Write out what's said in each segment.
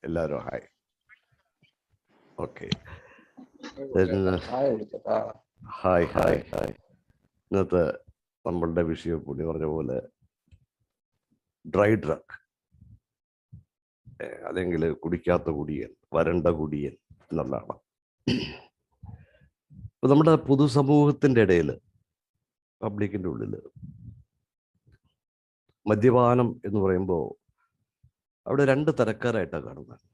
എല്ലാവരും hi. Okay, hi hi hi. ഇന്നത്തെ നമ്മളുടെ വിഷയം പുള്ളി പറഞ്ഞ പോലെ ഡ്രൈ ഡ്രഗ്, അല്ലെങ്കിൽ കുടിക്കാത്ത കുടിയൻ, വരണ്ട കുടിയൻ എന്നുള്ളതാണ്. ഇപ്പൊ നമ്മുടെ പൊതുസമൂഹത്തിൻ്റെ ഇടയിൽ, പബ്ലിക്കിൻ്റെ ഉള്ളിൽ മദ്യപാനം എന്ന് പറയുമ്പോൾ അവിടെ രണ്ട് തരക്കാരായിട്ടാണ് കാണുന്നത്.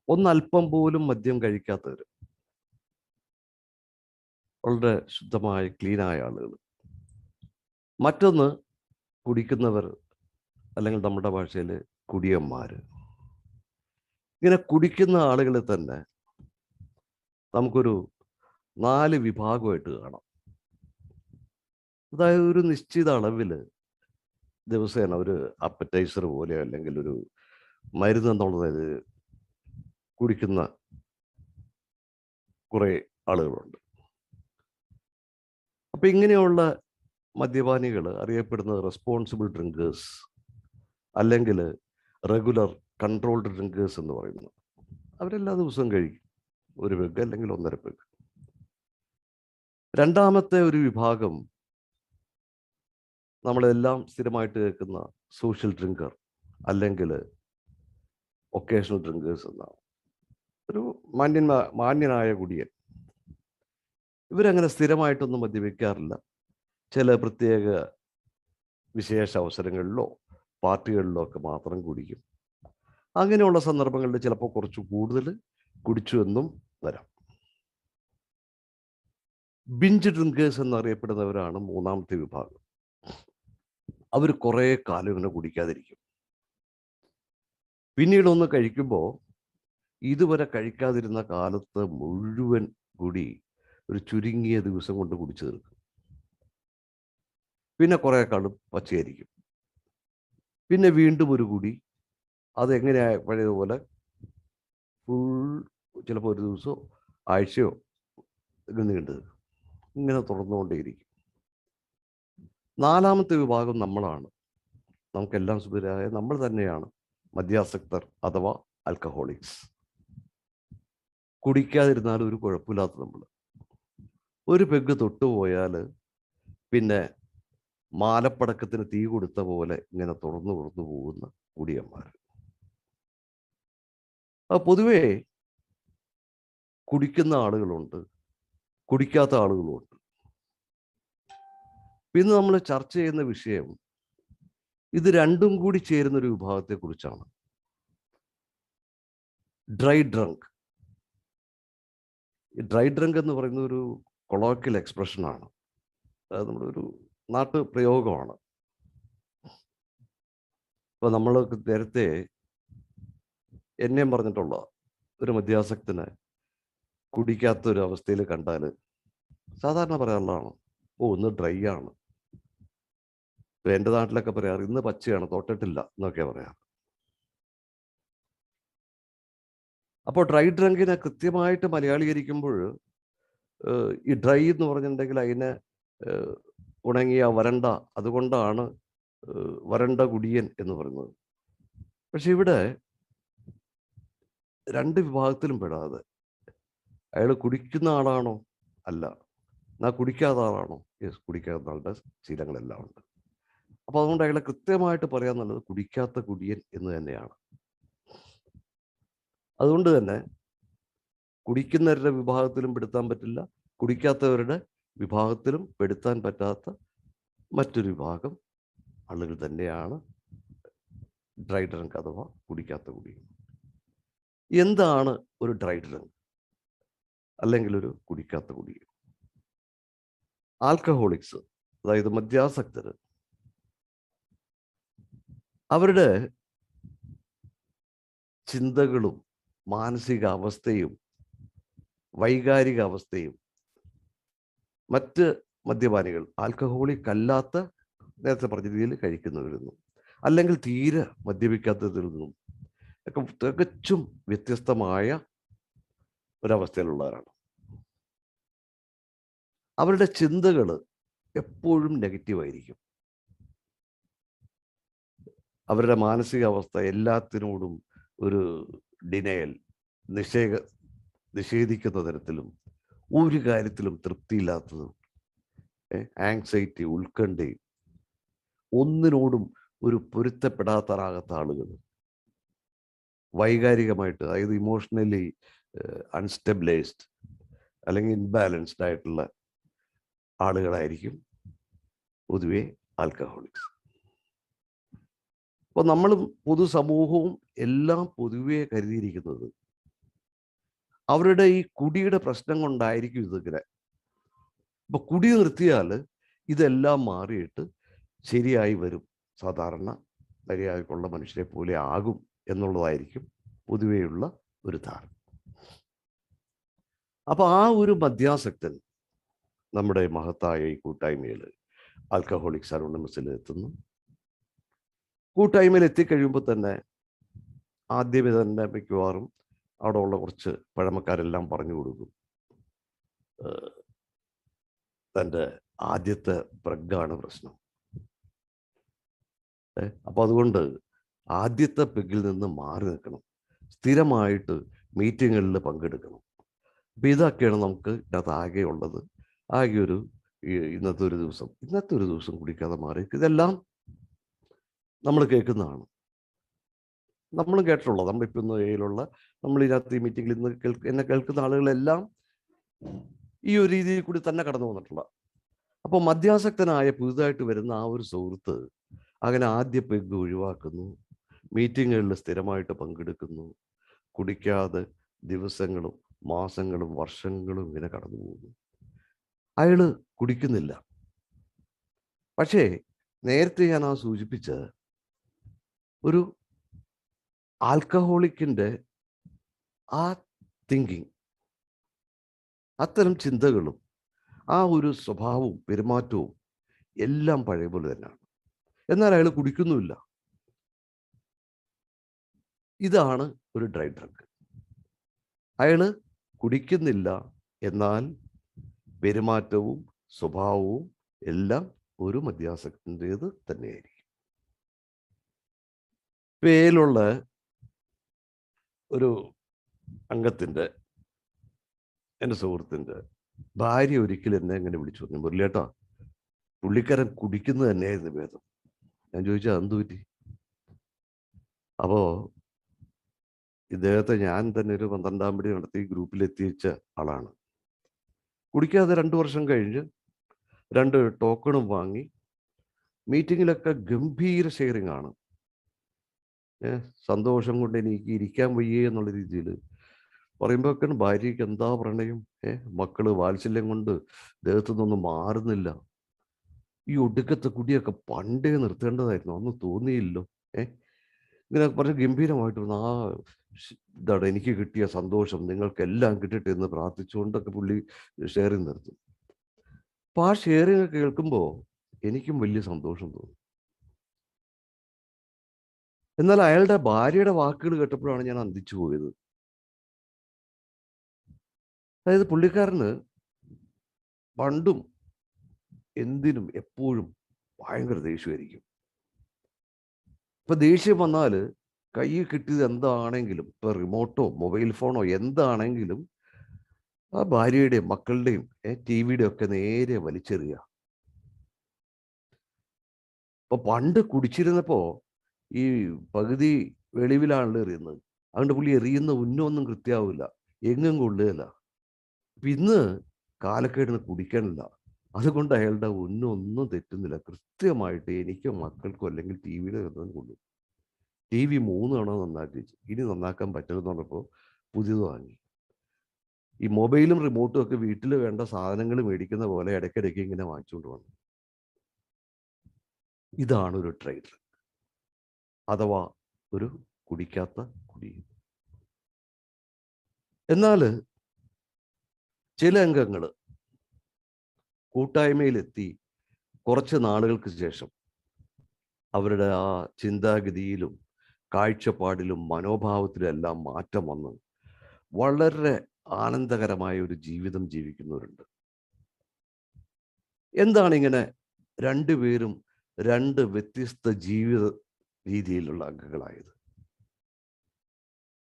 ഒന്ന് അല്പം പോലും മദ്യം കഴിക്കാത്തവർ, വളരെ ശുദ്ധമായ ക്ലീനായ ആളുകൾ. മറ്റൊന്ന് കുടിക്കുന്നവർ, അല്ലെങ്കിൽ നമ്മുടെ ഭാഷയിൽ കുടിയന്മാർ. ഇങ്ങനെ കുടിക്കുന്ന ആളുകളെ തന്നെ നമുക്കൊരു 4 വിഭാഗമായിട്ട് കാണാം. അതായത് ഒരു നിശ്ചിത അളവിൽ ദിവസേന ഒരു അപ്പറ്റൈസർ പോലെയോ അല്ലെങ്കിൽ ഒരു മരുന്ന് എന്നുള്ളത് കുടിക്കുന്ന കുറേ ആളുകളുണ്ട്. അപ്പം ഇങ്ങനെയുള്ള മദ്യപാനികൾ അറിയപ്പെടുന്നത് റെസ്പോൺസിബിൾ ഡ്രിങ്കേഴ്സ്, അല്ലെങ്കിൽ റെഗുലർ കൺട്രോൾഡ് ഡ്രിങ്കേഴ്സ് എന്ന് പറയുന്നത്. അവരെല്ലാ ദിവസവും കഴിക്കും ഒരു പെഗ് അല്ലെങ്കിൽ 1.5 പെഗ്. രണ്ടാമത്തെ ഒരു വിഭാഗം നമ്മളെല്ലാം സ്ഥിരമായിട്ട് കേൾക്കുന്ന സോഷ്യൽ ഡ്രിങ്കർ, അല്ലെങ്കിൽ ഒക്കേഷണൽ ഡ്രിങ്കേഴ്സ് എന്നാണ്. ഒരു മാന്യനായ കുടിയൻ. ഇവരങ്ങനെ സ്ഥിരമായിട്ടൊന്നും മദ്യപിക്കാറില്ല. ചില പ്രത്യേക വിശേഷ അവസരങ്ങളിലോ പാർട്ടികളിലോ ഒക്കെ മാത്രം കുടിക്കും. അങ്ങനെയുള്ള സന്ദർഭങ്ങളിൽ ചിലപ്പോൾ കുറച്ച് കൂടുതൽ കുടിച്ചു എന്നും വരാം. ബിഞ്ച് ഡ്രിങ്കേഴ്സ് എന്നറിയപ്പെടുന്നവരാണ് മൂന്നാമത്തെ വിഭാഗം. അവർ കുറേ കാലം ഇങ്ങനെ കുടിക്കാതിരിക്കും. പിന്നീട് ഒന്ന് കഴിക്കുമ്പോൾ ഇതുവരെ കഴിക്കാതിരുന്ന കാലത്ത് മുഴുവൻ കൂടി ഒരു ചുരുങ്ങിയ ദിവസം കൊണ്ട് കുടിച്ചു തീർക്കും. പിന്നെ കുറേ കാലം പച്ചയായിരിക്കും. പിന്നെ വീണ്ടും ഒരു കുടി. അതെങ്ങനെയാ പഴയതുപോലെ ഫുൾ, ചിലപ്പോൾ ഒരു ദിവസമോ ആഴ്ചയോ നീണ്ടു ഇങ്ങനെ തുടർന്നുകൊണ്ടേയിരിക്കും. നാലാമത്തെ വിഭാഗം നമ്മളാണ്. നമുക്കെല്ലാം സുഖരായ നമ്മൾ തന്നെയാണ് മദ്യാസക്തർ അഥവാ ആൽക്കഹോളിക്സ്. കുടിക്കാതിരുന്നാലും ഒരു കുഴപ്പമില്ലാത്ത നമ്മൾ. ഒരു പെഗ് തൊട്ടുപോയാൽ പിന്നെ മാലപ്പടക്കത്തിന് തീ കൊടുത്ത പോലെ ഇങ്ങനെ തുറന്നു പോകുന്ന കുടിയന്മാർ. പൊതുവേ കുടിക്കുന്ന ആളുകളുണ്ട്, കുടിക്കാത്ത ആളുകളുമുണ്ട്. പിന്നെ നമ്മൾ ചർച്ച ചെയ്യുന്ന വിഷയം ഇത് രണ്ടും കൂടി ചേരുന്നൊരു വിഭാഗത്തെക്കുറിച്ചാണ്. Dry drunk. ഈ ഡ്രൈ ഡ്രങ്ക് എന്ന് പറയുന്ന ഒരു കൊളോക്കിയൽ എക്സ്പ്രഷനാണ്. അത് നമ്മുടെ ഒരു നാട്ടു പ്രയോഗമാണ്. ഇപ്പോൾ നമ്മൾ നേരത്തെ എന്നെയും പറഞ്ഞിട്ടുള്ള ഒരു മദ്യാസക്തന് കുടിക്കാത്തൊരു അവസ്ഥയിൽ കണ്ടാൽ സാധാരണ പറയാനുള്ളതാണ്, ഇന്ന് ഡ്രൈ ആണ്. ഇപ്പം എൻ്റെ നാട്ടിലൊക്കെ പറയാറ് ഇന്ന് പച്ചയാണ്, തൊട്ടിട്ടില്ല എന്നൊക്കെ പറയാറ്. അപ്പോൾ ഡ്രൈ ഡ്രങ്കിനെ കൃത്യമായിട്ട് മലയാളീകരിക്കുമ്പോൾ ഈ ഡ്രൈ എന്ന് പറഞ്ഞിട്ടുണ്ടെങ്കിൽ അതിനെ ഉണങ്ങിയ വരണ്ട, അതുകൊണ്ടാണ് വരണ്ട കുടിയൻ എന്ന് പറയുന്നത്. പക്ഷെ ഇവിടെ രണ്ട് വിഭാഗത്തിലും പെടാതെ അയാൾ കുടിക്കുന്ന ആളാണോ? അല്ല. എന്നാൽ കുടിക്കാത്ത ആളാണോ? യെസ്, കുടിക്കാത്ത ആളുടെ ശീലങ്ങളെല്ലാം ഉണ്ട്. അപ്പോൾ അതുകൊണ്ട് അയാളെ കൃത്യമായിട്ട് പറയാന്നുള്ളത് കുടിക്കാത്ത കുടിയൻ എന്ന് തന്നെയാണ്. അതുകൊണ്ട് തന്നെ കുടിക്കുന്നവരുടെ വിഭാഗത്തിലും പെടുത്താൻ പറ്റില്ല, കുടിക്കാത്തവരുടെ വിഭാഗത്തിലും പെടുത്താൻ പറ്റാത്ത മറ്റൊരു വിഭാഗം ആളുകൾ തന്നെയാണ് ഡ്രൈ ഡ്രങ്ക് അഥവാ കുടിക്കാത്ത കുടിയൻ. എന്താണ് ഒരു ഡ്രൈ ഡ്രങ്ക് അല്ലെങ്കിൽ ഒരു കുടിക്കാത്ത കുടിയൻ? ആൽക്കഹോളിക്സ്, അതായത് മദ്യാസക്തർ, അവരുടെ ചിന്തകളും മാനസിക അവസ്ഥയും വൈകാരിക അവസ്ഥയും മറ്റ് മദ്യപാനികൾ, ആൽക്കഹോളിക് അല്ലാത്ത, നേരത്തെ പറഞ്ഞ രീതിയിൽ കഴിക്കുന്നവരിൽ നിന്നും അല്ലെങ്കിൽ തീരെ മദ്യപിക്കാത്തതിൽ നിന്നും ഒക്കെ തികച്ചും വ്യത്യസ്തമായ ഒരവസ്ഥയിലുള്ളവരാണ്. അവരുടെ ചിന്തകൾ എപ്പോഴും നെഗറ്റീവായിരിക്കും. അവരുടെ മാനസികാവസ്ഥ എല്ലാത്തിനോടും ഒരു ഡിനയൽ, നിഷേധിക്കുന്ന തരത്തിലും, ഒരു കാര്യത്തിലും തൃപ്തിയില്ലാത്തതും, ആങ്സൈറ്റി, ഉത്കണ്ഠയും, ഒന്നിനോടും ഒരു പൊരുത്തപ്പെടാത്തറാകാത്ത ആളുകൾ, വൈകാരികമായിട്ട്, അതായത് ഇമോഷണലി അൺസ്റ്റെബിലൈസ്ഡ് അല്ലെങ്കിൽ ഇൻബാലൻസ്ഡ് ആയിട്ടുള്ള ആളുകളായിരിക്കും പൊതുവെ ആൽക്കഹോളിക്സ്. അപ്പോൾ നമ്മളും പൊതുസമൂഹവും എല്ലാം പൊതുവെ കരുതിയിരിക്കുന്നത് അവരുടെ ഈ കുടിയുടെ പ്രശ്നം കൊണ്ടായിരിക്കും ഇതിങ്ങനെ. അപ്പൊ കുടി നിർത്തിയാൽ ഇതെല്ലാം മാറിയിട്ട് ശരിയായി വരും, സാധാരണ മര്യാദക്കുള്ള മനുഷ്യരെ പോലെ ആകും എന്നുള്ളതായിരിക്കും പൊതുവെയുള്ള ഒരു ധാരണ. അപ്പൊ ആ ഒരു മദ്യാസക്തൻ നമ്മുടെ മഹത്തായ ഈ കൂട്ടായ്മയിൽ, ആൽക്കഹോളിക്സ് അനോണിമസിൽ എത്തുന്നു. കൂട്ടായ്മയിൽ എത്തിക്കഴിയുമ്പോൾ തന്നെ ആദ്യമേ തന്നെ മിക്കവാറും അവിടെ ഉള്ള കുറച്ച് പഴമക്കാരെല്ലാം പറഞ്ഞു കൊടുക്കും, തൻ്റെ ആദ്യത്തെ പ്രഗ്ഗാണ് പ്രശ്നം. അപ്പം അതുകൊണ്ട് ആദ്യത്തെ പെഗ്ഗിൽ നിന്ന് മാറി നിൽക്കണം, സ്ഥിരമായിട്ട് മീറ്റിങ്ങുകളിൽ പങ്കെടുക്കണം. അപ്പം ഇതൊക്കെയാണ് നമുക്ക് ഇതിനകത്ത് ആകെ ഉള്ളത്. ആകെ ഒരു ഇന്നത്തെ ഒരു ദിവസം കുടിക്കാതെ മാറി. ഇതെല്ലാം നമ്മൾ കേൾക്കുന്നതാണ്, നമ്മളും കേട്ടിട്ടുള്ളത്. നമ്മളിപ്പോൾ ഇന്ന് ഏയിലുള്ള നമ്മൾ ഇതിനകത്ത് ഈ മീറ്റിങ്ങിൽ ഇന്ന് എന്നെ കേൾക്കുന്ന ആളുകളെല്ലാം ഈ ഒരു രീതിയിൽ കൂടി തന്നെ കടന്നു വന്നിട്ടുള്ള. അപ്പോൾ മദ്യാസക്തനായ പുതുതായിട്ട് വരുന്ന ആ ഒരു സുഹൃത്ത് അങ്ങനെ ആദ്യ പെഗ് ഒഴിവാക്കുന്നു, മീറ്റിങ്ങുകളിൽ സ്ഥിരമായിട്ട് പങ്കെടുക്കുന്നു, കുടിക്കാതെ ദിവസങ്ങളും മാസങ്ങളും വർഷങ്ങളും ഇങ്ങനെ കടന്നു പോകുന്നു. അയാൾ കുടിക്കുന്നില്ല. പക്ഷേ നേരത്തെ ഞാൻ സൂചിപ്പിച്ച ഒരു ആൽക്കഹോളിക്കിൻ്റെ ആ തിങ്കിങ്, അത്തരം ചിന്തകളും ആ ഒരു സ്വഭാവവും പെരുമാറ്റവും എല്ലാം പഴയ പോലെ തന്നെയാണ്. എന്നാൽ അയാൾ കുടിക്കുന്നുമില്ല. ഇതാണ് ഒരു ഡ്രൈ ഡ്രങ്ക്. അയാൾ കുടിക്കുന്നില്ല, എന്നാൽ പെരുമാറ്റവും സ്വഭാവവും എല്ലാം ഒരു മദ്യാസക്തൻ്റേത് തന്നെയായിരിക്കും. പേലുള്ള ഒരു അംഗത്തിൻ്റെ, എൻ്റെ സുഹൃത്തിൻ്റെ ഭാര്യ ഒരിക്കലും എന്നെ എങ്ങനെ വിളിച്ചു പറഞ്ഞു, മുരളിയേട്ടാ, പുള്ളിക്കാരൻ കുടിക്കുന്നത് തന്നെയായിരുന്നു ഭേദം. ഞാൻ ചോദിച്ചാൽ എന്ത് പറ്റി? അപ്പോൾ ഇദ്ദേഹത്തെ ഞാൻ തന്നെ ഒരു 12-ാം പടി നടത്തി ഗ്രൂപ്പിലെത്തിച്ച ആളാണ്. കുടിക്കാതെ 2 വർഷം കഴിഞ്ഞ് 2 ടോക്കണും വാങ്ങി മീറ്റിങ്ങിലൊക്കെ ഗംഭീര ഷെയറിംഗ് ആണ്. സന്തോഷം കൊണ്ട് എനിക്ക് ഇരിക്കാൻ വയ്യേ എന്നുള്ള രീതിയിൽ പറയുമ്പോഴൊക്കെ ഭാര്യയ്ക്ക് എന്താ പ്രണയം, മക്കള് വാത്സല്യം കൊണ്ട് ദേഹത്തു നിന്നൊന്നും മാറുന്നില്ല. ഈ ഒടുക്കത്തെ കുടിയൊക്കെ പണ്ടേ നിർത്തേണ്ടതായിരുന്നു, ഒന്നും തോന്നിയില്ലോ. ഇങ്ങനെ പറഞ്ഞ് ഗംഭീരമായിട്ട് ആ ഇതാണ് എനിക്ക് കിട്ടിയ സന്തോഷം, നിങ്ങൾക്കെല്ലാം കിട്ടട്ടെ എന്ന് പ്രാർത്ഥിച്ചുകൊണ്ടൊക്കെ പുള്ളി ഷെയറിങ് നിർത്തും. അപ്പോൾ ആ ഷെയറിങ് കേൾക്കുമ്പോൾ എനിക്കും വലിയ സന്തോഷം തോന്നി. എന്നാൽ അയാളുടെ ഭാര്യയുടെ വാക്കുകൾ കേട്ടപ്പോഴാണ് ഞാൻ അന്തിച്ചു പോയത്. അതായത് പുള്ളിക്കാരന് പണ്ടും എന്തിനും എപ്പോഴും ഭയങ്കര ദേഷ്യമായിരിക്കും. ഇപ്പൊ ദേഷ്യം വന്നാൽ കയ്യിൽ കിട്ടിയത് എന്താണെങ്കിലും, ഇപ്പൊ റിമോട്ടോ മൊബൈൽ ഫോണോ എന്താണെങ്കിലും ആ ഭാര്യയുടെയും മക്കളുടെയും TV-യുടെ ഒക്കെ നേരെ വലിച്ചെറിയുക. അപ്പൊ പണ്ട് കുടിച്ചിരുന്നപ്പോ ഈ പകുതി വെളിവിലാണല്ലോ എറിയുന്നത്, അതുകൊണ്ട് പുള്ളി എറിയുന്ന ഉന്നമൊന്നും കൃത്യമാവില്ല, എങ്ങും കൊള്ളുകയില്ല. ഇന്ന് കാലക്കേടിന് കുടിക്കാനില്ല, അതുകൊണ്ട് അയാളുടെ ഒന്നും തെറ്റുന്നില്ല, കൃത്യമായിട്ട് എനിക്കോ മക്കൾക്കോ അല്ലെങ്കിൽ TV-യുടെ കൊള്ളും. TV 3 തവണ നന്നാക്കി വെച്ചു, ഇനി നന്നാക്കാൻ പറ്റുമെന്ന് പറഞ്ഞപ്പോൾ പുതിയത് വാങ്ങി. ഈ മൊബൈലും റിമോട്ടും ഒക്കെ വീട്ടിൽ വേണ്ട സാധനങ്ങൾ മേടിക്കുന്ന പോലെ ഇടയ്ക്കിടയ്ക്ക് ഇങ്ങനെ വാങ്ങിച്ചുകൊണ്ട് വന്നു. ഇതാണ് ഒരു ട്രേഡ്, അഥവാ ഒരു കുടിക്കാത്ത കുടി. എന്നാൽ ചില അംഗങ്ങൾ കൂട്ടായ്മയിലെത്തി കുറച്ച് നാളുകൾക്ക് ശേഷം അവരുടെ ആ ചിന്താഗതിയിലും കാഴ്ചപ്പാടിലും മനോഭാവത്തിലും എല്ലാം മാറ്റം വന്ന് വളരെ ആനന്ദകരമായ ഒരു ജീവിതം ജീവിക്കുന്നവരുണ്ട്. എന്താണ് ഇങ്ങനെ രണ്ടുപേരും 2 വ്യത്യസ്ത രീതിയിലുള്ള അംഗങ്ങളായത്.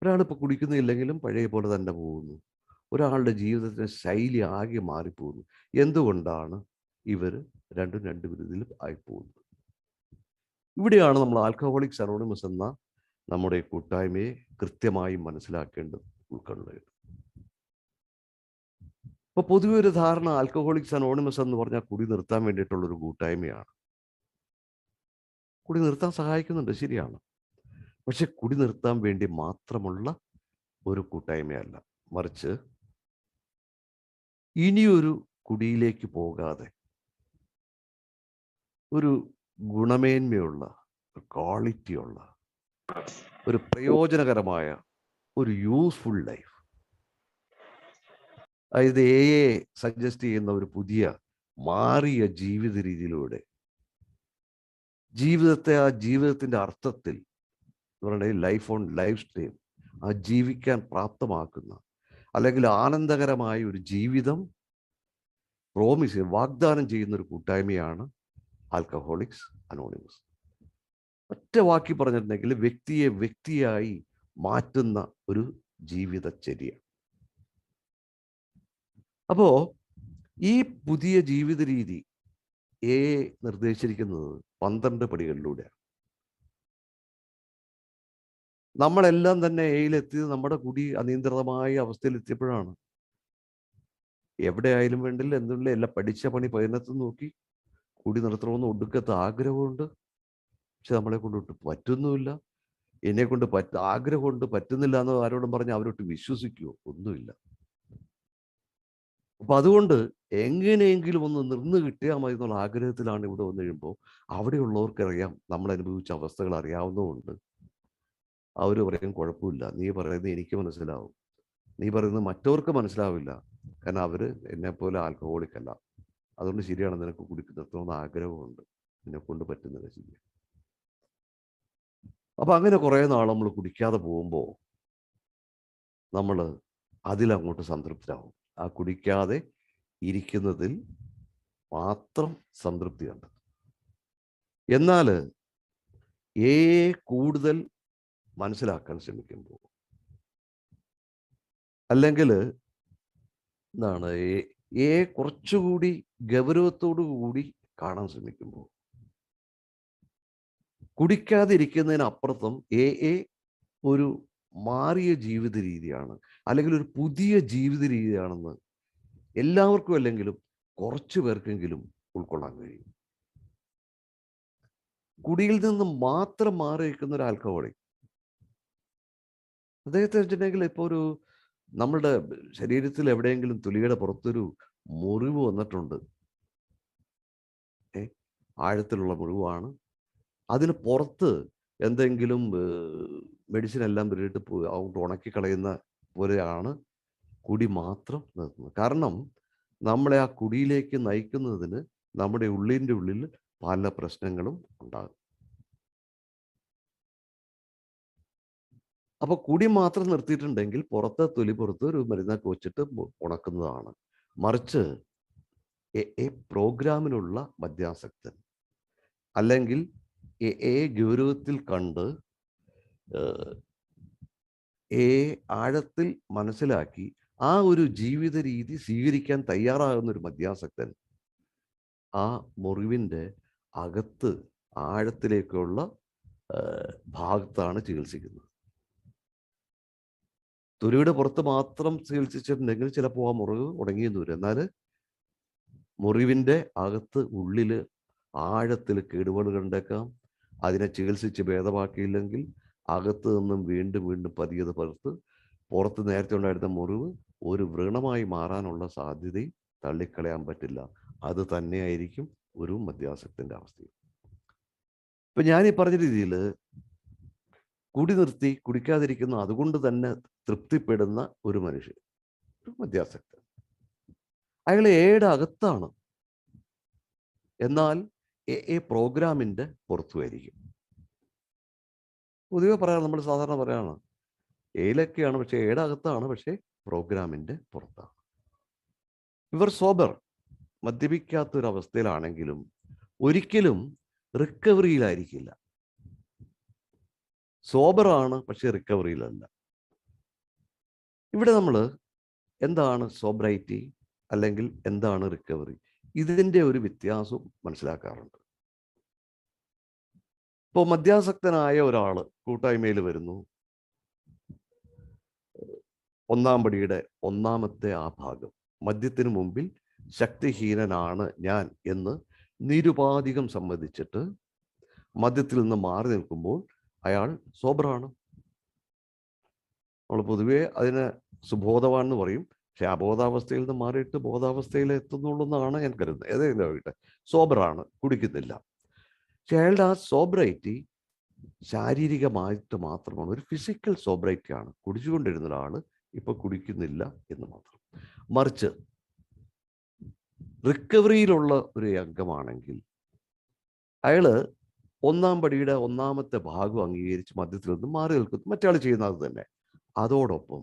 ഒരാളിപ്പോൾ കുടിക്കുന്നില്ലെങ്കിലും പഴയ പോലെ തന്നെ പോകുന്നു. ഒരാളുടെ ജീവിതത്തിൻ്റെ ശൈലി ആകെ മാറിപ്പോകുന്നു. എന്തുകൊണ്ടാണ് ഇവർ രണ്ടും രണ്ട് വിധത്തിലും ആയിപ്പോകുന്നത്? ഇവിടെയാണ് നമ്മൾ ആൽക്കഹോളിക്സ് അനോണിമസ് എന്ന നമ്മുടെ കൂട്ടായ്മയെ കൃത്യമായി മനസ്സിലാക്കേണ്ടത്, ഉൾക്കൊള്ളേണ്ടത്. ഇപ്പോൾ പൊതുവെ ഒരു ധാരണ ആൽക്കഹോളിക്സ് അനോണിമസ് എന്ന് പറഞ്ഞാൽ കുടി നിർത്താൻ വേണ്ടിയിട്ടുള്ളൊരു കൂട്ടായ്മയാണ്. കുടി നിർത്താൻ സഹായിക്കുന്നുണ്ട്, ശരിയാണ്. പക്ഷെ കുടി നിർത്താൻ വേണ്ടി മാത്രമുള്ള ഒരു കൂട്ടായ്മയല്ല, മറിച്ച് ഇനിയൊരു കുടിയിലേക്ക് പോകാതെ ഒരു ഗുണമേന്മയുള്ള, ക്വാളിറ്റിയുള്ള, ഒരു പ്രയോജനകരമായ ഒരു യൂസ്ഫുൾ ലൈഫ്, അതായത് സജസ്റ്റ് ചെയ്യുന്ന ഒരു പുതിയ മാറിയ ജീവിത രീതിയിലൂടെ ജീവിതത്തെ ആ ജീവിതത്തിൻ്റെ അർത്ഥത്തിൽ ലൈഫ് സ്ട്രീം ആ ജീവിക്കാൻ പ്രാപ്തമാക്കുന്ന, അല്ലെങ്കിൽ ആനന്ദകരമായ ഒരു ജീവിതം വാഗ്ദാനം ചെയ്യുന്ന ഒരു കൂട്ടായ്മയാണ് ആൽക്കഹോളിക്സ് അനോണിമസ്. ഒറ്റ വാക്കി പറഞ്ഞിട്ടുണ്ടെങ്കിൽ വ്യക്തിയായി മാറ്റുന്ന ഒരു ജീവിതചര്യ. അപ്പോൾ ഈ പുതിയ ജീവിത രീതി നിർദ്ദേശിച്ചിരിക്കുന്നത് 12 പടികളിലൂടെയാണ്. നമ്മളെല്ലാം തന്നെ എത്തിയത് നമ്മുടെ കുടി അനിയന്ത്രിതമായ അവസ്ഥയിലെത്തിയപ്പോഴാണ്. എവിടെ ആയാലും വേണ്ടില്ല, എന്തുള്ള എല്ലാം പഠിച്ച പണി പതിനത്ത് നോക്കി കുടി നിർത്തണമെന്ന് ഒടുക്കത്തെ ആഗ്രഹമുണ്ട്. പക്ഷെ നമ്മളെ കൊണ്ട് പറ്റുന്നുമില്ല. എന്നെ കൊണ്ട് ആഗ്രഹമുണ്ട്, പറ്റുന്നില്ല എന്ന് ആരോടും പറഞ്ഞ് അവരോട്ട് വിശ്വസിക്കുമോ? ഒന്നുമില്ല. അപ്പൊ അതുകൊണ്ട് എങ്ങനെയെങ്കിലും ഒന്ന് നിന്ന് കിട്ടിയാൽ മതി എന്നുള്ള ആഗ്രഹത്തിലാണ് ഇവിടെ വന്നു കഴിയുമ്പോൾ അവിടെയുള്ളവർക്കറിയാം, നമ്മൾ അനുഭവിച്ച അവസ്ഥകൾ അറിയാവുന്നതുകൊണ്ട് അവർ പറയും കുഴപ്പമില്ല, നീ പറയുന്നത് എനിക്ക് മനസ്സിലാവും, നീ പറയുന്നത് മറ്റവർക്ക് മനസ്സിലാവില്ല, കാരണം അവർ എന്നെപ്പോലെ ആൽക്കഹോളിക് അല്ല. അതുകൊണ്ട് ശരിയാണ്, നിനക്ക് നിർത്തണമെന്ന് ആഗ്രഹമുണ്ട്, നിന്നെ കൊണ്ട് പറ്റുന്നില്ല, ശരിയാണ്. അപ്പം അങ്ങനെ കുറേ നാൾ നമ്മൾ കുടിക്കാതെ പോകുമ്പോൾ നമ്മൾ അതിലങ്ങോട്ട് സംതൃപ്തരാകും. ആ കുടിക്കാതെ ഇരിക്കുന്നതിൽ മാത്രം സംതൃപ്തി കണ്ടെത്തും. എന്നാൽ കൂടുതൽ മനസ്സിലാക്കാൻ ശ്രമിക്കുമ്പോൾ, അല്ലെങ്കിൽ എന്താണ് കുറച്ചുകൂടി ഗൗരവത്തോടു കൂടി കാണാൻ ശ്രമിക്കുമ്പോൾ, കുടിക്കാതിരിക്കുന്നതിനപ്പുറത്തും ഒരു മാറിയ ജീവിത രീതിയാണ്, അല്ലെങ്കിൽ ഒരു പുതിയ ജീവിത രീതിയാണെന്ന് എല്ലാവർക്കും അല്ലെങ്കിലും കുറച്ചു പേർക്കെങ്കിലും ഉൾക്കൊള്ളാൻ കഴിയും. കുടിയിൽ നിന്ന് മാത്രം മാറി നിൽക്കുന്ന ഒരു ആൽക്കഹോളിക്, അദ്ദേഹത്തെ വെച്ചിട്ടുണ്ടെങ്കിൽ ഇപ്പോൾ നമ്മളുടെ ശരീരത്തിൽ എവിടെയെങ്കിലും തുലിയുടെ പുറത്തൊരു മുറിവ് വന്നിട്ടുണ്ട്, ആഴത്തിലുള്ള മുറിവാണ്, അതിന് പുറത്ത് എന്തെങ്കിലും മെഡിസിൻ എല്ലാം വിട്ടിട്ട് അങ്ങോട്ട് ഉണക്കിക്കളയുന്ന പോലെയാണ് കുടി മാത്രം നിർത്തുന്നത്. കാരണം നമ്മളെ ആ കുടിയിലേക്ക് നയിക്കുന്നതിന് നമ്മുടെ ഉള്ളിൽ പല പ്രശ്നങ്ങളും ഉണ്ടാകും. അപ്പൊ കുടി മാത്രം നിർത്തിയിട്ടുണ്ടെങ്കിൽ പുറത്ത് ഒരു മരുന്നൊക്കെ വെച്ചിട്ട് ഉണക്കുന്നതാണ്. മറിച്ച് പ്രോഗ്രാമിനുള്ള മദ്യാസക്തൻ, അല്ലെങ്കിൽ ഗൗരവത്തിൽ കണ്ട് ആഴത്തിൽ മനസ്സിലാക്കി ആ ഒരു ജീവിത രീതി സ്വീകരിക്കാൻ തയ്യാറാകുന്ന ഒരു മദ്യാസക്തൻ ആ മുറിവിൻ്റെ അകത്ത് ആഴത്തിലേക്കുള്ള ഭാഗത്താണ് ചികിത്സിക്കുന്നത്. തൊലിയുടെ പുറത്ത് മാത്രം ചികിത്സിച്ചിട്ടുണ്ടെങ്കിൽ ചിലപ്പോൾ ആ മുറിവ് ഉണങ്ങിയെന്ന് വരും. എന്നാൽ മുറിവിൻ്റെ അകത്ത് ഉള്ളിൽ ആഴത്തിൽ കേടുപാടുകൾ ഉണ്ടാക്കാം. അതിനെ ചികിത്സിച്ച് ഭേദമാക്കിയില്ലെങ്കിൽ അകത്ത് നിന്നും വീണ്ടും പതിയത് പുറത്ത് നേരത്തെ ഉണ്ടായിരുന്ന മുറിവ് ഒരു വ്രണമായി മാറാനുള്ള സാധ്യതയും തള്ളിക്കളയാൻ പറ്റില്ല. അത് തന്നെയായിരിക്കും ഒരു മദ്യാസക്തൻ്റെ അവസ്ഥയും. ഇപ്പം ഞാനീ പറഞ്ഞ രീതിയിൽ കുടി നിർത്തി കുടിക്കാതിരിക്കുന്ന, അതുകൊണ്ട് തന്നെ തൃപ്തിപ്പെടുന്ന ഒരു മനുഷ്യൻ, ഒരു മദ്യാസക്തൻ, അയാൾ അകത്താണ്, എന്നാൽ പ്രോഗ്രാമിൻ്റെ പുറത്തുമായിരിക്കും. പൊതുവെ പറയാം, നമ്മൾ സാധാരണ പറയാണ് എയിലൊക്കെയാണ്, പക്ഷേ അകത്താണ്, പക്ഷേ പ്രോഗ്രാമിൻ്റെ പുറത്താണ്. ഇവർ സോബർ, മദ്യപിക്കാത്തൊരവസ്ഥയിലാണെങ്കിലും ഒരിക്കലും റിക്കവറിയിലായിരിക്കില്ല. സോബറാണ്, പക്ഷെ റിക്കവറിയിലല്ല. ഇവിടെ നമ്മൾ എന്താണ് സോബ്രൈറ്റി അല്ലെങ്കിൽ എന്താണ് റിക്കവറി, ഇതിൻ്റെ ഒരു വ്യത്യാസം മനസ്സിലാക്കാറുണ്ട്. ഇപ്പോൾ മദ്യാസക്തനായ ഒരാൾ കൂട്ടായ്മയിൽ വരുന്നു. ഒന്നാം പടിയുടെ ഒന്നാമത്തെ ആ ഭാഗം, മദ്യത്തിന് മുമ്പിൽ ശക്തിഹീനനാണ് ഞാൻ എന്ന് നിരുപാധികം സമ്മതിച്ചിട്ട് മദ്യത്തിൽ നിന്ന് മാറി നിൽക്കുമ്പോൾ അയാൾ സോബറാണ്. നമ്മൾ പൊതുവെ അതിനെ സുബോധവാൻ എന്ന് പറയും. പക്ഷെ അബോധാവസ്ഥയിൽ നിന്ന് മാറിയിട്ട് ബോധാവസ്ഥയിൽ എത്തുന്നുള്ളൂ എന്നാണ് ഞാൻ കരുതുന്നത്. ഏതെങ്കിലും ആയിട്ട് സോബറാണ്, കുടിക്കുന്നില്ല. പക്ഷെ അയാളുടെ ആ സോബ്രൈറ്റി ശാരീരികമായിട്ട് മാത്രമാണ്, ഒരു ഫിസിക്കൽ സോബ്രൈറ്റി ആണ്. കുടിച്ചുകൊണ്ടിരുന്ന ഒരാൾ ഇപ്പൊ കുടിക്കുന്നില്ല എന്ന് മാത്രം. മറിച്ച് റിക്കവറിയിലുള്ള ഒരു അംഗമാണെങ്കിൽ അയാള് ഒന്നാം പടിയുടെ ഒന്നാമത്തെ ഭാഗം അംഗീകരിച്ച് മദ്യത്തിൽ നിന്ന് മാറി നിൽക്കുന്നു. മറ്റേ ആൾ ചെയ്യുന്നത് അത് തന്നെ. അതോടൊപ്പം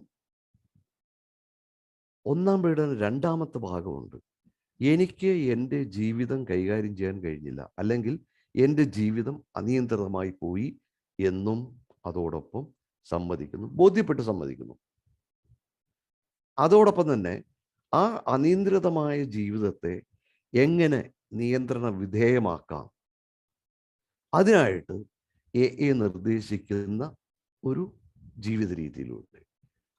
ഒന്നാം പടിയുടെ രണ്ടാമത്തെ ഭാഗമുണ്ട്. എനിക്ക് എൻ്റെ ജീവിതം കൈകാര്യം ചെയ്യാൻ കഴിഞ്ഞില്ല, അല്ലെങ്കിൽ എൻ്റെ ജീവിതം അനിയന്ത്രിതമായി പോയി എന്നും അതോടൊപ്പം സമ്മതിക്കുന്നു, ബോധ്യപ്പെട്ട് സമ്മതിക്കുന്നു. അതോടൊപ്പം തന്നെ ആ അനിയന്ത്രിതമായ ജീവിതത്തെ എങ്ങനെ നിയന്ത്രണ വിധേയമാക്കാം, അതിനായിട്ട് എ നിർദ്ദേശിക്കുന്ന ഒരു ജീവിത രീതിയിലൂടെ,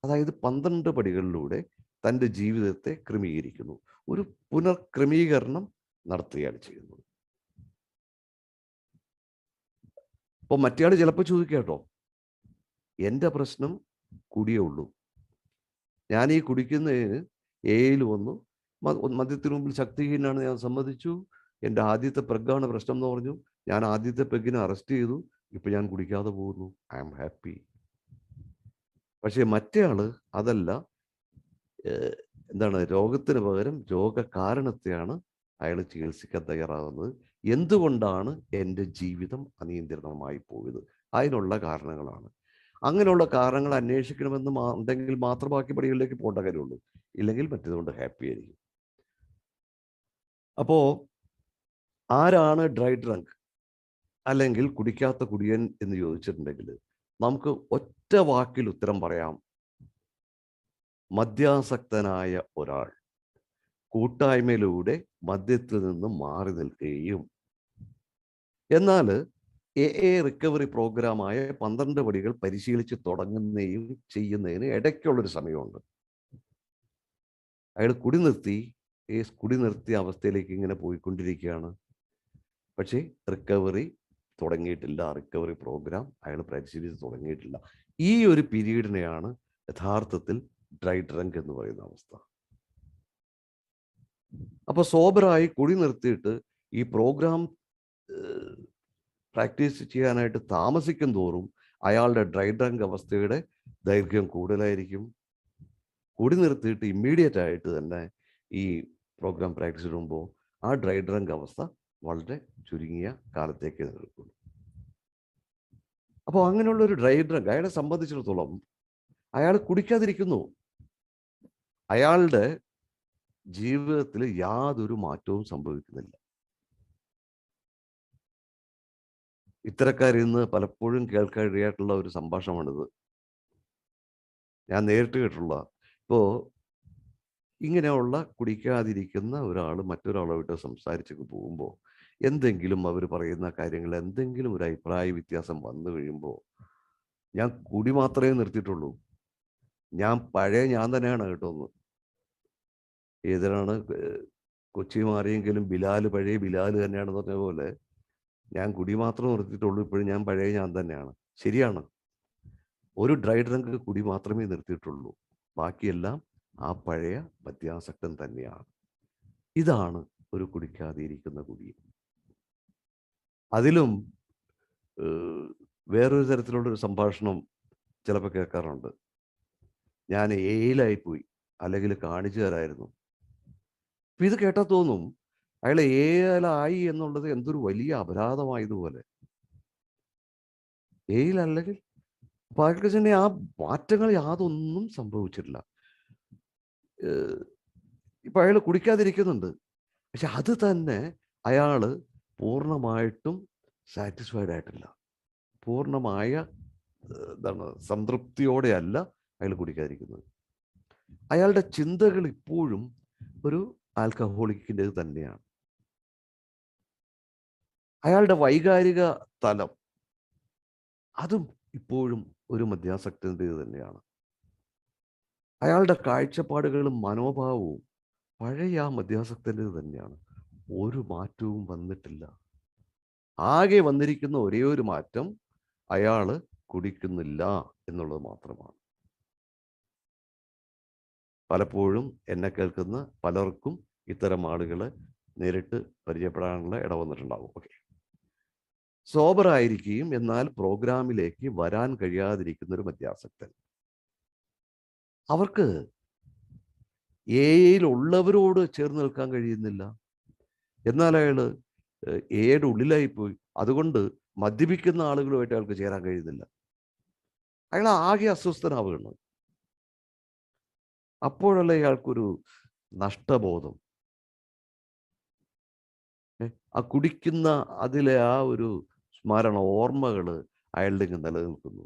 അതായത് 12 പടികളിലൂടെ തൻ്റെ ജീവിതത്തെ ക്രമീകരിക്കുന്നു. ഒരു പുനർക്രമീകരണം നടത്തുകയാണ് ചെയ്യുന്നത്. അപ്പോൾ മറ്റേയാൾ ചിലപ്പോൾ ചോദിക്കാട്ടോ, എൻ്റെ പ്രശ്നം കുടിയേ ഉള്ളൂ, ഞാൻ ഈ കുടിക്കുന്നതിന് എയിൽ വന്നു, മദ്യത്തിന് മുമ്പിൽ ശക്തിഹീനാണ്, ഞാൻ സമ്മതിച്ചു, എൻ്റെ ആദ്യത്തെ പെഗ്ഗാണ് പ്രശ്നം എന്ന് പറഞ്ഞു, ഞാൻ ആദ്യത്തെ പെഗ്ഗിനെ അറസ്റ്റ് ചെയ്തു, ഇപ്പം ഞാൻ കുടിക്കാതെ പോകുന്നു, ഐ ആം ഹാപ്പി. പക്ഷേ മറ്റേ ആള് അതല്ല, എന്താണ്, രോഗത്തിന് പകരം രോഗകാരണത്തെയാണ് അയാൾ ചികിത്സിക്കാൻ തയ്യാറാകുന്നത്. എന്തുകൊണ്ടാണ് എൻ്റെ ജീവിതം അനിയന്ത്രിതമായി പോയത്? അതിനുള്ള കാരണങ്ങളാണ്. അങ്ങനെയുള്ള കാരണങ്ങൾ അന്വേഷിക്കണമെന്ന് ഉണ്ടെങ്കിൽ മാത്രം ബാക്കി പടികളിലേക്ക് പോകേണ്ട കാര്യമുള്ളൂ. ഇല്ലെങ്കിൽ മറ്റേതുകൊണ്ട് ഹാപ്പി ആയിരിക്കും. അപ്പോൾ ആരാണ് ഡ്രൈ ഡ്രങ്ക് അല്ലെങ്കിൽ കുടിക്കാത്ത കുടിയൻ എന്ന് ചോദിച്ചിട്ടുണ്ടെങ്കിൽ നമുക്ക് ഒറ്റ വാക്കിൽ ഉത്തരം പറയാം: മദ്യാസക്തനായ ഒരാൾ കൂട്ടായ്മയിലൂടെ മദ്യത്തിൽ നിന്ന് മാറി നിൽക്കുകയും എന്നാൽ എ റിക്കവറി പ്രോഗ്രാമായ 12 പടികൾ പരിശീലിച്ച് തുടങ്ങുന്നതും ചെയ്യുന്നതിന് ഇടയ്ക്കുള്ളൊരു സമയമുണ്ട്. അയാൾ കുടി നിർത്തിയ അവസ്ഥയിലേക്ക് ഇങ്ങനെ പോയിക്കൊണ്ടിരിക്കുകയാണ്. പക്ഷേ റിക്കവറി തുടങ്ങിയിട്ടില്ല, റിക്കവറി പ്രോഗ്രാം അയാൾ പരിശീലിച്ച് തുടങ്ങിയിട്ടില്ല. ഈ ഒരു പീരീഡിനെയാണ് യഥാർത്ഥത്തിൽ ഡ്രൈ ഡ്രങ്ക് എന്ന് പറയുന്ന അവസ്ഥ. അപ്പോൾ സോബറായി കുടി നിർത്തിയിട്ട് ഈ പ്രോഗ്രാം പ്രാക്ടീസ് ചെയ്യാനായിട്ട് താമസിക്കും തോറും അയാളുടെ ഡ്രൈ ഡ്രങ്ക് അവസ്ഥയുടെ ദൈർഘ്യം കൂടുതലായിരിക്കും. കുടി നിർത്തിയിട്ട് ഇമ്മീഡിയറ്റ് ആയിട്ട് തന്നെ ഈ പ്രോഗ്രാം പ്രാക്ടീസ് ഇടുമ്പോൾ ആ ഡ്രൈ ഡ്രങ്ക് അവസ്ഥ വളരെ ചുരുങ്ങിയ കാലത്തേക്ക് നിൽക്കുന്നു. അപ്പോൾ അങ്ങനെയുള്ളൊരു ഡ്രൈ ഡ്രങ്ക് അയാളെ സംബന്ധിച്ചിടത്തോളം അയാൾ കുടിക്കാതിരിക്കുന്നു, അയാളുടെ ജീവിതത്തിൽ യാതൊരു മാറ്റവും സംഭവിക്കുന്നില്ല. ഇത്തരക്കാരിൽ നിന്ന് പലപ്പോഴും കേൾക്കാനിടയായിട്ടുള്ള ഒരു സംഭാഷണമാണിത്. ഞാൻ നേരിട്ട് കേട്ടിട്ടുള്ള. ഇപ്പോൾ ഇങ്ങനെയുള്ള കുടിക്കാതിരിക്കുന്ന ഒരാൾ മറ്റൊരാളായിട്ട് സംസാരിച്ചൊക്കെ പോകുമ്പോൾ എന്തെങ്കിലും അവർ പറയുന്ന കാര്യങ്ങൾ എന്തെങ്കിലും ഒരു അഭിപ്രായ വ്യത്യാസം വന്നു കഴിയുമ്പോൾ, ഞാൻ കുടി മാത്രമേ നിർത്തിയിട്ടുള്ളൂ, ഞാൻ തന്നെയാണ് കേട്ടോന്ന്. ഏതിനാണ് കൊച്ചി മാറിയെങ്കിലും പഴയ ബിലാൽ തന്നെയാണെന്ന് പറഞ്ഞ പോലെ ഞാൻ കുടി മാത്രമേ നിർത്തിയിട്ടുള്ളൂ, ഇപ്പോഴും ഞാൻ തന്നെയാണ്. ശരിയാണ്, ഒരു ഡ്രൈ ഡ്രങ്ക് കുടി മാത്രമേ നിർത്തിയിട്ടുള്ളൂ, ബാക്കിയെല്ലാം ആ പഴയ മദ്യാസക്തൻ തന്നെയാണ്. ഇതാണ് ഒരു കുടിക്കാതിരിക്കുന്ന കുടി. അതിലും വേറൊരു തരത്തിലുള്ളൊരു സംഭാഷണം ചിലപ്പോൾ കേൾക്കാറുണ്ട്. ഞാൻ എയിലായിപ്പോയി, അല്ലെങ്കിൽ കാണിച്ചു തരായിരുന്നു. അപ്പം ഇത് കേട്ടാൽ തോന്നും അയാൾ എയിലായി എന്നുള്ളത് എന്തൊരു വലിയ അപരാധമായതുപോലെ. എയിലല്ലെങ്കിൽ അപ്പം അയാൾക്ക് തന്നെ ആ മാറ്റങ്ങൾ യാതൊന്നും സംഭവിച്ചിട്ടില്ല. ഇപ്പം അയാൾ കുടിക്കാതിരിക്കുന്നുണ്ട്, പക്ഷെ അത് തന്നെ അയാൾ പൂർണ്ണമായിട്ടും സാറ്റിസ്ഫൈഡ് ആയിട്ടില്ല, പൂർണ്ണമായ സംതൃപ്തിയോടെ അല്ല അയാൾ കുടിക്കാതിരിക്കുന്നത്. അയാളുടെ ചിന്തകൾ ഇപ്പോഴും ഒരു ആൽക്കഹോളിക്കിൻ്റെത് തന്നെയാണ്. അയാളുടെ വൈകാരിക തലം അതും ഇപ്പോഴും ഒരു മദ്യാസക്തൻ്റെത് തന്നെയാണ്. അയാളുടെ കാഴ്ചപ്പാടുകളും മനോഭാവവും പഴയ ആ മദ്യാസക്തൻ്റെത് തന്നെയാണ്. ഒരു മാറ്റവും വന്നിട്ടില്ല. ആകെ വന്നിരിക്കുന്ന ഒരേ ഒരു മാറ്റം അയാൾ കുടിക്കുന്നില്ല എന്നുള്ളത് മാത്രമാണ്. പലപ്പോഴും എന്നെ കേൾക്കുന്ന പലർക്കും ഇത്തരം ആളുകളെ നേരിട്ട് പരിചയപ്പെടാനുള്ള ഇട വന്നിട്ടുണ്ടാകും. ഓക്കെ, സോബറായിരിക്കുകയും എന്നാൽ പ്രോഗ്രാമിലേക്ക് വരാൻ കഴിയാതിരിക്കുന്ന ഒരു മദ്യാസക്തൻ, അവർക്ക് എയിൽ ഉള്ളവരോട് ചേർന്ന് നിൽക്കാൻ കഴിയുന്നില്ല. എന്നാൽ അയാൾ എയുടെ ഉള്ളിലായി പോയി. അതുകൊണ്ട് മദ്യപിക്കുന്ന ആളുകളുമായിട്ട് അയാൾക്ക് ചേരാൻ കഴിയുന്നില്ല. അയാൾ ആകെ അസ്വസ്ഥനാവുകയാണ്. അപ്പോഴല്ല ഇയാൾക്കൊരു നഷ്ടബോധം, ആ കുടിക്കുന്ന അതിലെ ആ ഒരു സ്മരണ, ഓർമ്മകൾ അയാളുടെ നിലനിൽക്കുന്നു.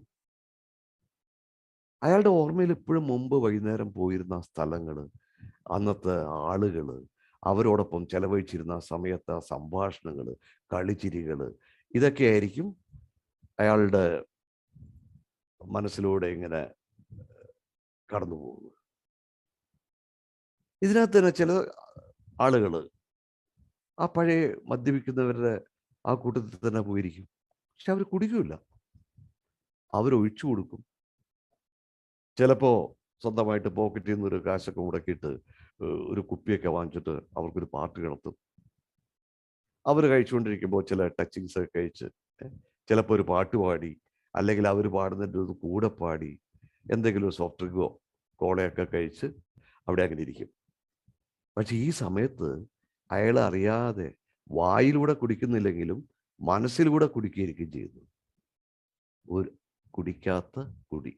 അയാളുടെ ഓർമ്മയിൽ ഇപ്പോഴും മുമ്പ് വൈകുന്നേരം പോയിരുന്ന സ്ഥലങ്ങൾ, അന്നത്തെ ആളുകൾ, അവരോടൊപ്പം ചെലവഴിച്ചിരുന്ന സമയത്തെ സംഭാഷണങ്ങൾ, കളിച്ചിരികൾ, ഇതൊക്കെ ആയിരിക്കും അയാളുടെ മനസ്സിലൂടെ ഇങ്ങനെ കടന്നു പോകുന്നത്. ഇതിനകത്ത് തന്നെ ചില ആളുകൾ ആ പഴയ മദ്യപിക്കുന്നവരുടെ ആ കൂട്ടത്തിൽ തന്നെ പോയിരിക്കും. പക്ഷെ അവർ കുടിക്കില്ല, അവരൊഴിച്ചു കൊടുക്കും. ചിലപ്പോൾ സ്വന്തമായിട്ട് പോക്കറ്റിൽ നിന്ന് ഒരു കാശൊക്കെ മുടക്കിയിട്ട് ഒരു കുപ്പിയൊക്കെ വാങ്ങിച്ചിട്ട് അവർക്കൊരു പാട്ട് കിടത്തും. അവർ കഴിച്ചുകൊണ്ടിരിക്കുമ്പോൾ ചില ടച്ചിങ്സ് ഒക്കെ കഴിച്ച് ചിലപ്പോൾ ഒരു പാട്ട് പാടി, അല്ലെങ്കിൽ അവർ പാടുന്നതിൻ്റെ ഒരു കൂടെ പാടി എന്തെങ്കിലും ഒരു സോഫ്റ്റ് ഡ്രിങ്കോ കോളയൊക്കെ കഴിച്ച് അവിടെ അങ്ങനെ ഇരിക്കും. പക്ഷെ ഈ സമയത്ത് അയാൾ അറിയാതെ വായിലൂടെ കുടിക്കുന്നില്ലെങ്കിലും മനസ്സിലൂടെ കുടിക്കുകയായിരിക്കും ചെയ്യുന്നത്. ഒരു കുടിക്കാത്ത കുടി.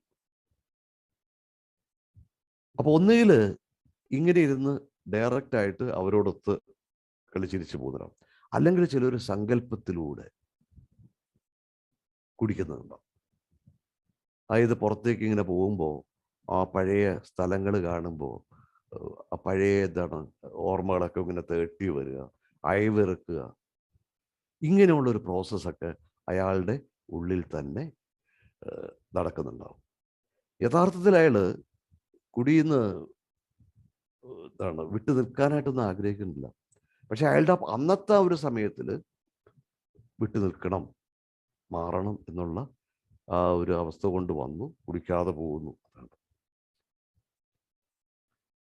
അപ്പൊ ഒന്നുകിൽ ഇങ്ങനെ ഇരുന്ന് ഡയറക്റ്റ് ആയിട്ട് അവരോടൊത്ത് കളിച്ചിരിച്ചു പോകുന്നതാണ്, അല്ലെങ്കിൽ ചിലൊരു സങ്കല്പത്തിലൂടെ കുടിക്കുന്നുണ്ടാവും. അതായത് പുറത്തേക്ക് ഇങ്ങനെ പോകുമ്പോൾ ആ പഴയ സ്ഥലങ്ങൾ കാണുമ്പോൾ ആ പഴയ ഓർമ്മകളൊക്കെ ഇങ്ങനെ തേട്ടി വരിക, അയവിറക്കുക, ഇങ്ങനെയുള്ളൊരു പ്രോസസ്സൊക്കെ അയാളുടെ ഉള്ളിൽ തന്നെ നടക്കുന്നുണ്ടാവും. യഥാർത്ഥത്തിൽ അയാൾ കുടിയിന്ന് വിട്ടു നിൽക്കാനായിട്ടൊന്നും ആഗ്രഹിക്കുന്നില്ല. പക്ഷെ അയാളുടെ അന്നത്തെ ഒരു സമയത്തിൽ വിട്ടു നിൽക്കണം, മാറണം എന്നുള്ള ആ ഒരു അവസ്ഥ കൊണ്ട് വന്നു കുടിക്കാതെ പോകുന്നു.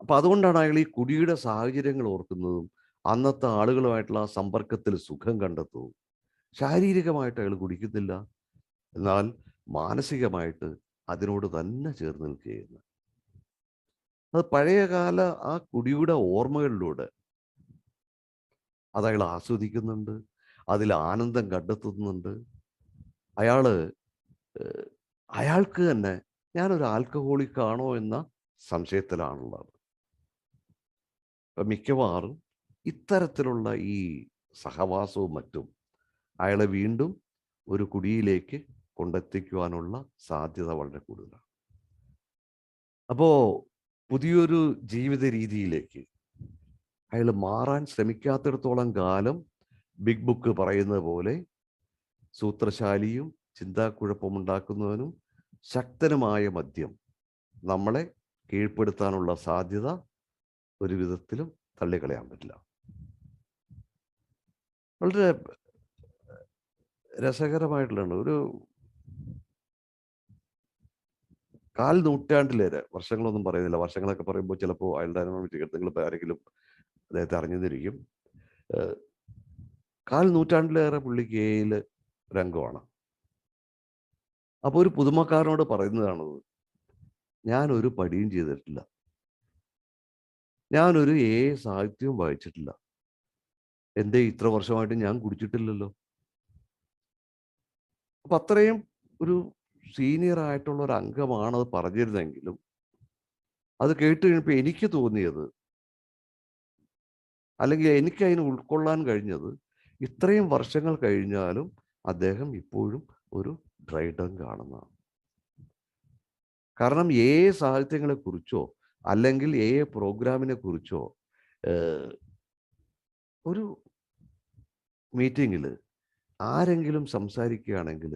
അപ്പൊ അതുകൊണ്ടാണ് അയാൾ ഈ കുടിയുടെ സാഹചര്യങ്ങൾ ഓർക്കുന്നതും അന്നത്തെ ആളുകളുമായിട്ടുള്ള ആ സമ്പർക്കത്തിൽ സുഖം കണ്ടെത്തും. ശാരീരികമായിട്ട് അയാൾ കുടിക്കുന്നില്ല, എന്നാൽ മാനസികമായിട്ട് അതിനോട് തന്നെ ചേർന്ന് നിൽക്കുകയാണ്. അത് പഴയകാല ആ കുടിയുടെ ഓർമ്മകളിലൂടെ അതയാൾ ആസ്വദിക്കുന്നുണ്ട്, അതിൽ ആനന്ദം കണ്ടെത്തുന്നുണ്ട്. അയാൾക്ക് തന്നെ ഞാനൊരു ആൽക്കഹോളിക് ആണോ എന്ന സംശയത്തിലാണുള്ളത്. മിക്കവാറും ഇത്തരത്തിലുള്ള ഈ സഹവാസവും മറ്റും അയാളെ വീണ്ടും ഒരു കുടിയിലേക്ക് കൊണ്ടെത്തിക്കുവാനുള്ള സാധ്യത വളരെ കൂടുതലാണ്. അപ്പോൾ പുതിയൊരു ജീവിത രീതിയിലേക്ക് അയാൾ മാറാൻ ശ്രമിക്കാത്തിടത്തോളം കാലം ബിഗ് ബുക്ക് പറയുന്നത് പോലെ സൂത്രശാലിയും ചിന്താക്കുഴപ്പമുണ്ടാക്കുന്നവനും ശക്തനുമായ മദ്യം നമ്മളെ കീഴ്പ്പെടുത്താനുള്ള സാധ്യത ഒരു വിധത്തിലും തള്ളിക്കളയാൻ പറ്റില്ല. വളരെ രസകരമായിട്ടുള്ള ഒരു കാൽ നൂറ്റാണ്ടിലേറെ, വർഷങ്ങളൊന്നും പറയുന്നില്ല, വർഷങ്ങളൊക്കെ പറയുമ്പോൾ ചിലപ്പോൾ അയൽഡൈനാമിക് നിങ്ങൾ ആരെങ്കിലും അദ്ദേഹത്തെ അറിഞ്ഞിരിക്കും. കാൽ നൂറ്റാണ്ടിലേറെ പുള്ളിക്ക് എയിൽ രംഗമാണ്. അപ്പോൾ ഒരു പുതുമക്കാരനോട് പറയുന്നതാണത്, ഞാനൊരു പടിയും ചെയ്തിട്ടില്ല, ഞാനൊരു സാഹിത്യവും വായിച്ചിട്ടില്ല, എൻ്റെ ഇത്ര വർഷമായിട്ട് ഞാൻ കുടിച്ചിട്ടില്ലല്ലോ. അപ്പൊ അത്രയും ഒരു സീനിയർ ആയിട്ടുള്ള ഒരു അംഗമാണത് പറഞ്ഞിരുന്നെങ്കിലും അത് കേട്ട് കഴിഞ്ഞപ്പോൾ എനിക്ക് തോന്നിയത്, അല്ലെങ്കിൽ എനിക്ക് അതിന് ഉൾക്കൊള്ളാൻ കഴിഞ്ഞത്, ഇത്രയും വർഷങ്ങൾ കഴിഞ്ഞാലും അദ്ദേഹം ഇപ്പോഴും ഒരു ഡ്രൈ ഡങ്ക് ആണെന്നാണ്. കാരണം സാഹിത്യങ്ങളെക്കുറിച്ചോ അല്ലെങ്കിൽ പ്രോഗ്രാമിനെ കുറിച്ചോ ഒരു മീറ്റിങ്ങിൽ ആരെങ്കിലും സംസാരിക്കുകയാണെങ്കിൽ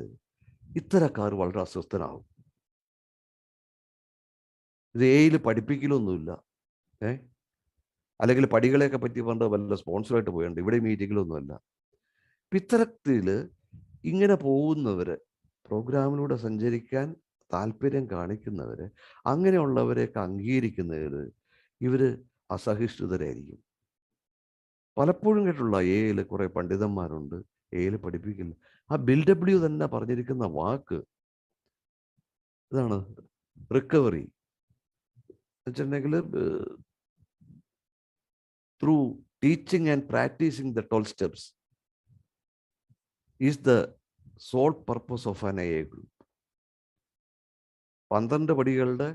ഇത്തരക്കാർ വളരെ അസ്വസ്ഥനാകും. ഇത് എയിൽ പഠിപ്പിക്കലൊന്നുമില്ല, അല്ലെങ്കിൽ പടികളെയൊക്കെ പറ്റി പണ്ട് വല്ല സ്പോൺസറായിട്ട് പോയുണ്ട്, ഇവിടെ മീറ്റിങ്ങിലൊന്നുമല്ല. ഇത്തരത്തിൽ ഇങ്ങനെ പോകുന്നവർ, പ്രോഗ്രാമിലൂടെ സഞ്ചരിക്കാൻ താല്പര്യം കാണിക്കുന്നവർ, അങ്ങനെയുള്ളവരെയൊക്കെ അംഗീകരിക്കുന്നതിൽ ഇവർ അസഹിഷ്ണുതരായിരിക്കും. പലപ്പോഴും കേട്ടുള്ള എയിൽ കുറേ പണ്ഡിതന്മാരുണ്ട്, എയിൽ പഠിപ്പിക്കില്ല. ആ ബിൽഡബ്ല്യു തന്നെ പറഞ്ഞിരിക്കുന്ന വാക്ക് ഇതാണ്, റിക്കവറി വെച്ചിട്ടുണ്ടെങ്കിൽ through teaching and practising the 12 steps is the sole purpose of N A group. 12 പടികളുടെ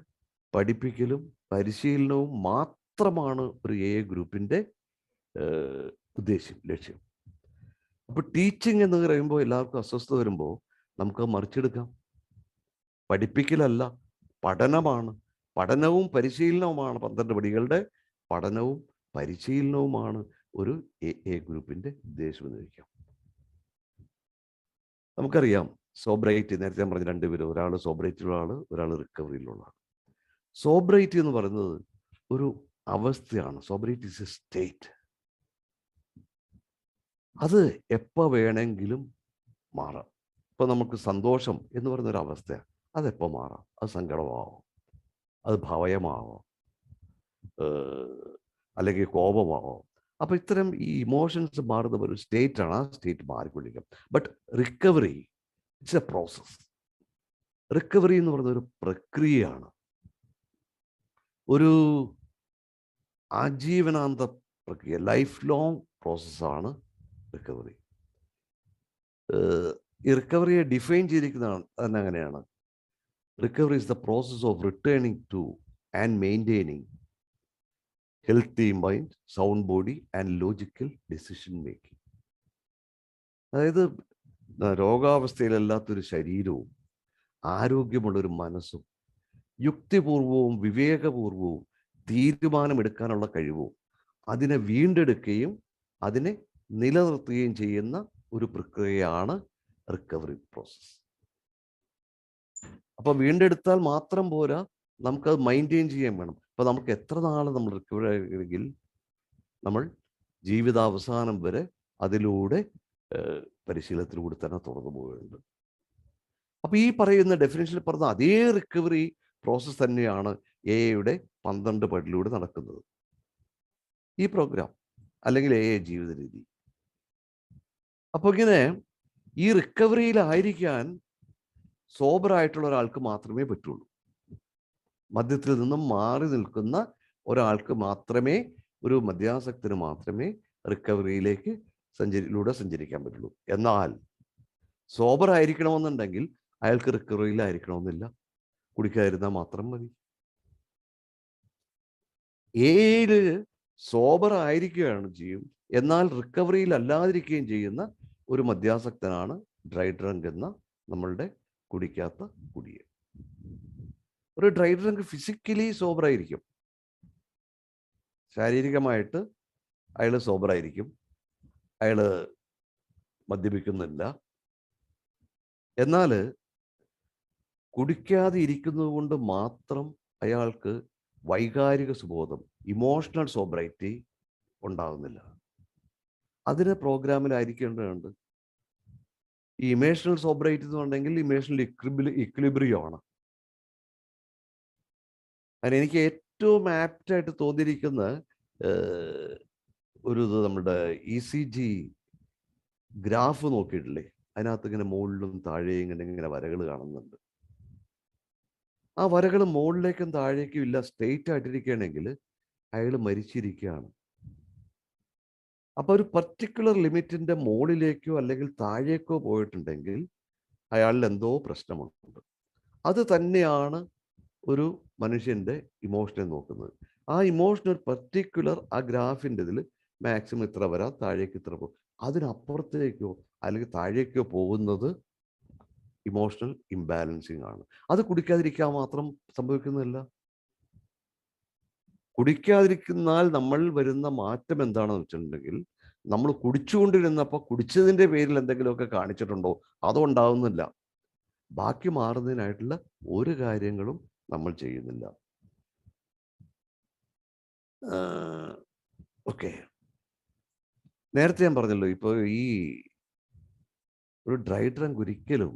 പഠിപ്പിക്കലും പരിശീലനവും മാത്രമാണ് ഒരു ഗ്രൂപ്പിൻ്റെ ലക്ഷ്യം. അപ്പോൾ ടീച്ചിങ് എന്ന് പറയുമ്പോൾ എല്ലാവർക്കും അസ്വസ്ഥത വരുമ്പോൾ നമുക്ക് മറിച്ചെടുക്കാം. പഠിപ്പിക്കലല്ല, പഠനമാണ്. പഠനവും പരിശീലനവുമാണ് 12 പടികളുടെ പഠനവും പരിശീലനവുമാണ് ഒരു ഗ്രൂപ്പിൻ്റെ ഉദ്ദേശം എന്ന് വയ്ക്കാം. നമുക്കറിയാം സോബ്രൈറ്റി, നേരത്തെ ഞാൻ പറഞ്ഞ 2 പേര്, ഒരാൾ സോബ്രൈറ്റിലുള്ള ആൾ, ഒരാൾ റിക്കവറിയിലുള്ള ആൾ. സോബ്രൈറ്റി എന്ന് പറയുന്നത് ഒരു അവസ്ഥയാണ്. സോബ്രൈറ്റി ഇസ് എ സ്റ്റേറ്റ്. അത് എപ്പോൾ വേണമെങ്കിലും മാറാം. ഇപ്പം നമുക്ക് സന്തോഷം എന്ന് പറയുന്നൊരു അവസ്ഥയാണ്, അതെപ്പോൾ മാറാം. അത് സങ്കടമാവാം, അത് ഭയമാവാം, അല്ലെങ്കിൽ കോപമാവാം. അപ്പോൾ ഇത്തരം ഈ ഇമോഷൻസ് മാറുന്ന ഒരു സ്റ്റേറ്റാണ്. ആ സ്റ്റേറ്റ് മാറിക്കൊണ്ടിരിക്കും. But recovery it's A process. Recovery എന്ന് പറയുന്ന ഒരു പ്രക്രിയയാണ്, ഒരു ആജീവനാന്ത പ്രക്രിയ, ലൈഫ് ലോങ് പ്രോസസ്സാണ് റിക്കവറി. ഈ റിക്കവറിയെ ഡിഫൈൻ ചെയ്തിരിക്കുന്നതാണ് തന്നെ അങ്ങനെയാണ്. Recovery is the process of returning two and maintaining healthy mind, sound body and logical decision making. അതായത് രോഗാവസ്ഥയിലല്ലാത്തൊരു ശരീരവും ആരോഗ്യമുള്ളൊരു മനസ്സും യുക്തിപൂർവവും വിവേകപൂർവവും തീരുമാനമെടുക്കാനുള്ള കഴിവും അതിനെ വീണ്ടെടുക്കുകയും അതിനെ നിലനിർത്തുകയും ചെയ്യുന്ന ഒരു പ്രക്രിയയാണ് റിക്കവറി പ്രോസസ്. അപ്പോൾ വീണ്ടെടുത്താൽ മാത്രം പോരാ, നമുക്കത് മെയിൻറ്റെയിൻ ചെയ്യാൻ വേണം. അപ്പോൾ നമുക്ക് എത്ര നാൾ നമ്മൾ റിക്കവർ ആയെങ്കിൽ നമ്മൾ ജീവിതാവസാനം വരെ അതിലൂടെ പരിശീലനത്തിലൂടെ തന്നെ തുറന്നു പോവുകയുണ്ട്. അപ്പോൾ ഈ പറയുന്ന ഡെഫിനേഷനിൽ പറഞ്ഞ അതേ റിക്കവറി പ്രോസസ്സ് തന്നെയാണ് എയുടെ 12 പടിയിലൂടെ നടക്കുന്നത്. ഈ പ്രോഗ്രാം അല്ലെങ്കിൽ ജീവിത രീതി. അപ്പോൾ ഇങ്ങനെ ഈ റിക്കവറിയിലായിരിക്കാൻ സോബറായിട്ടുള്ള ഒരാൾക്ക് മാത്രമേ പറ്റുള്ളൂ. മദ്യത്തിൽ നിന്നും മാറി നിൽക്കുന്ന ഒരാൾക്ക് മാത്രമേ, ഒരു മദ്യാസക്തന് മാത്രമേ റിക്കവറിയിലേക്ക് സഞ്ചരിക്കാൻ പറ്റുള്ളൂ. എന്നാൽ സോബറായിരിക്കണമെന്നുണ്ടെങ്കിൽ അയാൾക്ക് റിക്കവറിയിലായിരിക്കണമെന്നില്ല, കുടിക്കാതിരുന്നാൽ മാത്രം മതി. ഏഴ് സോബറായിരിക്കുകയാണ് ചെയ്യും, എന്നാൽ റിക്കവറിയിൽ അല്ലാതിരിക്കുകയും ചെയ്യുന്ന ഒരു മദ്യാസക്തനാണ് ഡ്രൈ ഡ്രങ്ക് എന്ന നമ്മളുടെ കുടിക്കാത്ത കുടിയൻ. ഒരു ഡ്രൈ ഡ്രങ്ക് ഫിസിക്കലി സോബറായിരിക്കും, ശാരീരികമായിട്ട് അയാൾ സോബറായിരിക്കും, അയാൾ മദ്യപിക്കുന്നില്ല. എന്നാൽ കുടിക്കാതെ ഇരിക്കുന്നത് കൊണ്ട് മാത്രം അയാൾക്ക് വൈകാരിക സുബോധം, ഇമോഷണൽ സോബ്രൈറ്റി ഉണ്ടാകുന്നില്ല. അതിന് പ്രോഗ്രാമിലായിരിക്കേണ്ടതുണ്ട്. ഈ ഇമോഷണൽ സോബ്രൈറ്റി എന്ന് പറഞ്ഞെങ്കിൽ ഇമോഷണൽ ഇക്വിലിബ്രിയമാണ്. അതിനെനിക്ക് ഏറ്റവും ആപ്റ്റായിട്ട് തോന്നിയിരിക്കുന്ന ഒരു ഇത് നമ്മുടെ ECG ഗ്രാഫ് നോക്കിയിട്ടില്ലേ, അതിനകത്ത് ഇങ്ങനെ മുകളിലും താഴെയും ഇങ്ങനെ വരകൾ കാണുന്നുണ്ട്. ആ വരകൾ മുകളിലേക്കും താഴേക്കും ഇല്ല, സ്ട്രെയിറ്റ് ആയിട്ടിരിക്കുകയാണെങ്കിൽ അയാൾ മരിച്ചിരിക്കുകയാണ്. അപ്പോൾ ഒരു പർട്ടിക്കുലർ ലിമിറ്റിൻ്റെ മുകളിലേക്കോ അല്ലെങ്കിൽ താഴേക്കോ പോയിട്ടുണ്ടെങ്കിൽ അയാളിൽ എന്തോ പ്രശ്നമുണ്ട്. അത് തന്നെയാണ് ഒരു മനുഷ്യൻ്റെ ഇമോഷനെ നോക്കുന്നത്. ആ ഇമോഷണൽ പർട്ടിക്കുലർ ആ ഗ്രാഫിൻ്റെ ഇതിൽ മാക്സിമം ഇത്ര വരാം, താഴേക്ക് ഇത്ര പോകും. അതിനപ്പുറത്തേക്കോ അല്ലെങ്കിൽ താഴേക്കോ പോകുന്നത് ഇമോഷണൽ ഇംബാലൻസിങ് ആണ്. അത് കുടിക്കാതിരിക്കാൻ മാത്രം സംഭവിക്കുന്നില്ല. കുടിക്കാതിരിക്കുന്നാൽ നമ്മൾ വരുന്ന മാറ്റം എന്താണെന്ന് വെച്ചിട്ടുണ്ടെങ്കിൽ, നമ്മൾ കുടിച്ചുകൊണ്ടിരുന്നപ്പോൾ കുടിച്ചതിൻ്റെ പേരിൽ എന്തെങ്കിലുമൊക്കെ കാണിച്ചിട്ടുണ്ടോ? അതുണ്ടാവുന്നില്ല. ബാക്കി മാറുന്നതിനായിട്ടുള്ള ഒരു കാര്യങ്ങളും നമ്മൾ ചെയ്യുന്നില്ല. ഓക്കെ. നേരത്തെ ഞാൻ പറഞ്ഞല്ലോ, ഇപ്പോൾ ഈ ഒരു ഡ്രൈ ഡ്രങ്ക് ഒരിക്കലും